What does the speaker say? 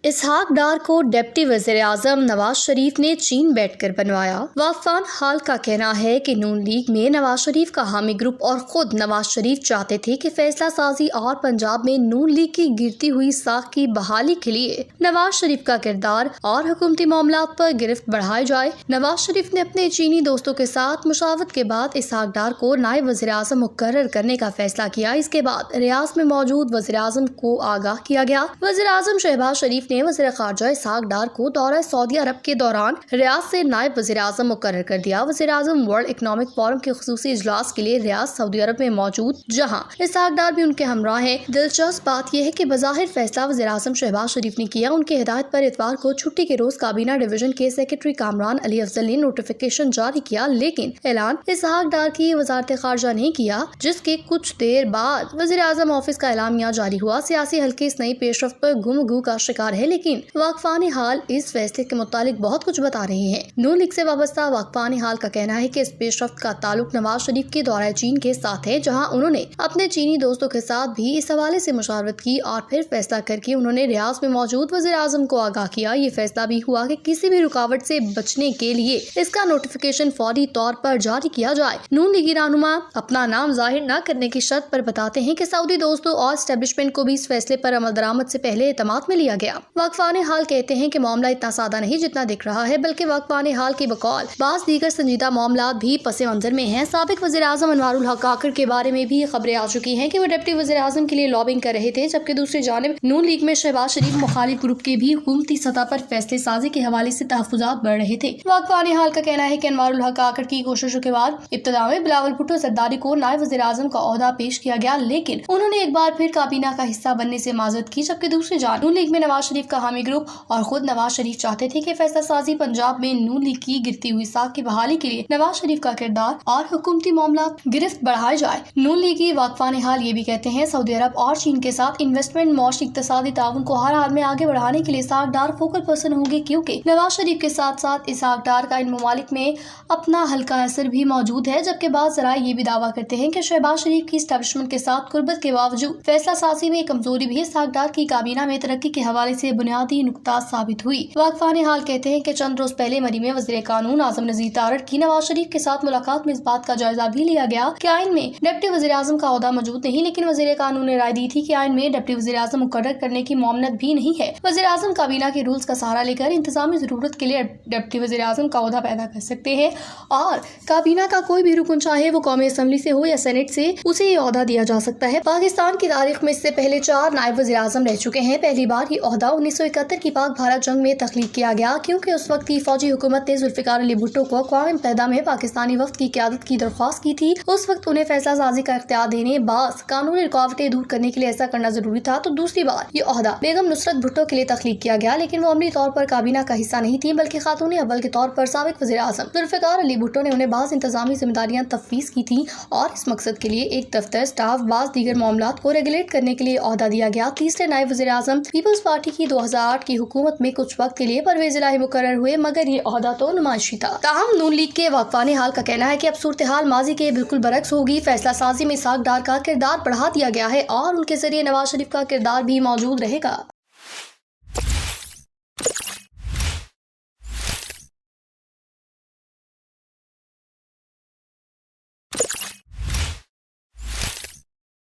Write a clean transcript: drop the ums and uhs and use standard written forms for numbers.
اسحاق ڈار کو ڈپٹی وزیر اعظم نواز شریف نے چین بیٹھ کر بنوایا۔ واقفان حال کا کہنا ہے کہ نون لیگ میں نواز شریف کا حامی گروپ اور خود نواز شریف چاہتے تھے کہ فیصلہ سازی اور پنجاب میں نون لیگ کی گرتی ہوئی ساکھ کی بحالی کے لیے نواز شریف کا کردار اور حکومتی معاملات پر گرفت بڑھائی جائے۔ نواز شریف نے اپنے چینی دوستوں کے ساتھ مشاورت کے بعد اسحاق ڈار کو نائب وزیر اعظم مقرر کرنے کا فیصلہ کیا۔ اس کے بعد ریاض میں موجود وزیر اعظم کو آگاہ کیا گیا۔ وزیر اعظم شہباز شریف نے وزیر خارجہ اسحاق ڈار کو دورہ سعودی عرب کے دوران ریاض سے نائب وزیر اعظم مقرر کر دیا۔ وزیر اعظم ورلڈ اکنامک فورم کے خصوصی اجلاس کے لیے ریاض سعودی عرب میں موجود، جہاں اسحاق ڈار بھی ان کے ہمراہ ہیں۔ دلچسپ بات یہ ہے کہ بظاہر فیصلہ وزیر اعظم شہباز شریف نے کیا۔ ان کی ہدایت پر اتوار کو چھٹی کے روز کابینہ ڈویژن کے سیکرٹری کامران علی افضل نے نوٹیفیکیشن جاری کیا، لیکن اعلان اسحاق ڈار کی وزارت خارجہ نے کیا، جس کے کچھ دیر بعد وزیر اعظم آفس کا اعلامیہ جاری ہوا۔ سیاسی حلقے اس نئی پیش رفت پر گم گو کا شکار ہے، لیکن واقفان حال اس فیصلے کے متعلق بہت کچھ بتا رہے ہیں۔ نون لیگ سے وابستہ واقفان حال کا کہنا ہے کہ اس پیش رفت کا تعلق نواز شریف کے دورہ چین کے ساتھ ہے، جہاں انہوں نے اپنے چینی دوستوں کے ساتھ بھی اس حوالے سے مشاورت کی اور پھر فیصلہ کر کے انہوں نے ریاض میں موجود وزیر اعظم کو آگاہ کیا۔ یہ فیصلہ بھی ہوا کہ کسی بھی رکاوٹ سے بچنے کے لیے اس کا نوٹیفیکیشن فوری طور پر جاری کیا جائے۔ نون لیگی رہنما اپنا نام ظاہر نہ کرنے کی شرط پر بتاتے ہیں کہ سعودی دوستوں اور اسٹیبلشمنٹ کو بھی اس فیصلے پر عمل درآمد سے پہلے اعتماد میں لیا گیا۔ واقفان حال کہتے ہیں کہ معاملہ اتنا سادہ نہیں جتنا دکھ رہا ہے، بلکہ واقفان حال کی بقول بعض دیگر سنجیدہ معاملات بھی پس منظر میں ہیں۔ سابق وزیر اعظم انوار الحق کاکڑ کے بارے میں بھی خبریں آ چکی ہیں کہ وہ ڈپٹی وزیر اعظم کے لیے لابنگ کر رہے تھے، جبکہ دوسری جانب نون لیگ میں شہباز شریف مخالف گروپ کے بھی حکومتی سطح پر فیصلے سازی کے حوالے سے تحفظات بڑھ رہے تھے۔ واقفان حال کا کہنا ہے کہ انوار الحق کاکڑ کی کوششوں کے بعد ابتدا میں بلاول بھٹو زرداری کو نائب وزیر اعظم کا عہدہ پیش کیا گیا، لیکن انہوں نے ایک بار پھر کابینہ کا حصہ بننے سے معذرت کی، جبکہ دوسری جانب نون لیگ میں نواز شریف کا حامی گروپ اور خود نواز شریف چاہتے تھے کہ فیصلہ سازی پنجاب میں نون لیگ کی گرتی ہوئی ساکھ کی بحالی کے لیے نواز شریف کا کردار اور حکومتی معاملات گرفت بڑھائے جائے۔ نون لیگی واقفان حال یہ بھی کہتے ہیں سعودی عرب اور چین کے ساتھ انویسٹمنٹ معاشی اقتصادی تعاون کو ہر حال میں آگے بڑھانے کے لیے اسحاق ڈار فوکل پرسن ہوں گے، کیونکہ نواز شریف کے ساتھ ساتھ اسحاق ڈار کا ان ممالک میں اپنا حلقہ اثر بھی موجود ہے، جبکہ بعض ذرائع یہ بھی دعویٰ کرتے ہیں کہ شہباز شریف کی اسٹیبلشمنٹ کے ساتھ قربت کے باوجود فیصلہ سازی میں کمزوری بھی اسحاق ڈار کی کابینہ میں ترقی کے حوالے سے بنیادی نقطہ ثابت ہوئی۔ واقفان حال کہتے ہیں کہ چند روز پہلے مری میں وزیر قانون اعظم نذیر تارڑ کی نواز شریف کے ساتھ ملاقات میں اس بات کا جائزہ بھی لیا گیا کہ آئین میں ڈپٹی وزیر اعظم کا عہدہ موجود نہیں، لیکن وزیر قانون نے رائے دی تھی کہ آئین میں ڈپٹی وزیر اعظم مقرر کرنے کی ممانعت بھی نہیں ہے۔ وزیر اعظم کابینہ کے رولز کا سہارا لے کر انتظامی ضرورت کے لیے ڈپٹی وزیر اعظم کا عہدہ پیدا کر سکتے ہیں، اور کابینہ کا کوئی بھی رکن چاہے وہ قومی اسمبلی سے ہو یا سینٹ سے، اسے یہ عہدہ دیا جا سکتا ہے۔ پاکستان کی تاریخ میں اس سے پہلے 4 نائب وزیر اعظم رہ چکے ہیں۔ پہلی بار یہ عہدہ 1971 کی پاک بھارت جنگ میں تخلیق کیا گیا، کیونکہ اس وقت کی فوجی حکومت نے ذوالفقار علی بھٹو کو اقوام متحدہ میں پاکستانی وفد کی قیادت کی درخواست کی تھی۔ اس وقت انہیں فیصلہ سازی کا اختیار دینے، بعض قانونی رکاوٹیں دور کرنے کے لیے ایسا کرنا ضروری تھا۔ تو دوسری بار یہ عہدہ بیگم نصرت بھٹو کے لیے تخلیق کیا گیا، لیکن وہ عملی طور پر کابینہ کا حصہ نہیں تھی، بلکہ خاتون اول کے طور پر سابق وزیر اعظم ذوالفقار علی بھٹو نے انہیں بعض انتظامی ذمہ داریاں تفویض کی تھیں، اور اس مقصد کے لیے ایک دفتر، اسٹاف، بعض دیگر معاملات کو ریگولیٹ کرنے کے لیے عہدہ دیا گیا۔ تیسرے نائب وزیر اعظم پیپلز پارٹی کی 2008 کی حکومت میں کچھ وقت کے لیے پرویز الہی مقرر ہوئے، مگر یہ عہدہ تو نمائشی تھا۔ تاہم نون لیگ کے واقفان حال کا کہنا ہے کہ اب صورتحال ماضی کے بالکل برعکس ہوگی۔ فیصلہ سازی میں اسحاق ڈار کا کردار بڑھا دیا گیا ہے اور ان کے ذریعے نواز شریف کا کردار بھی موجود رہے گا۔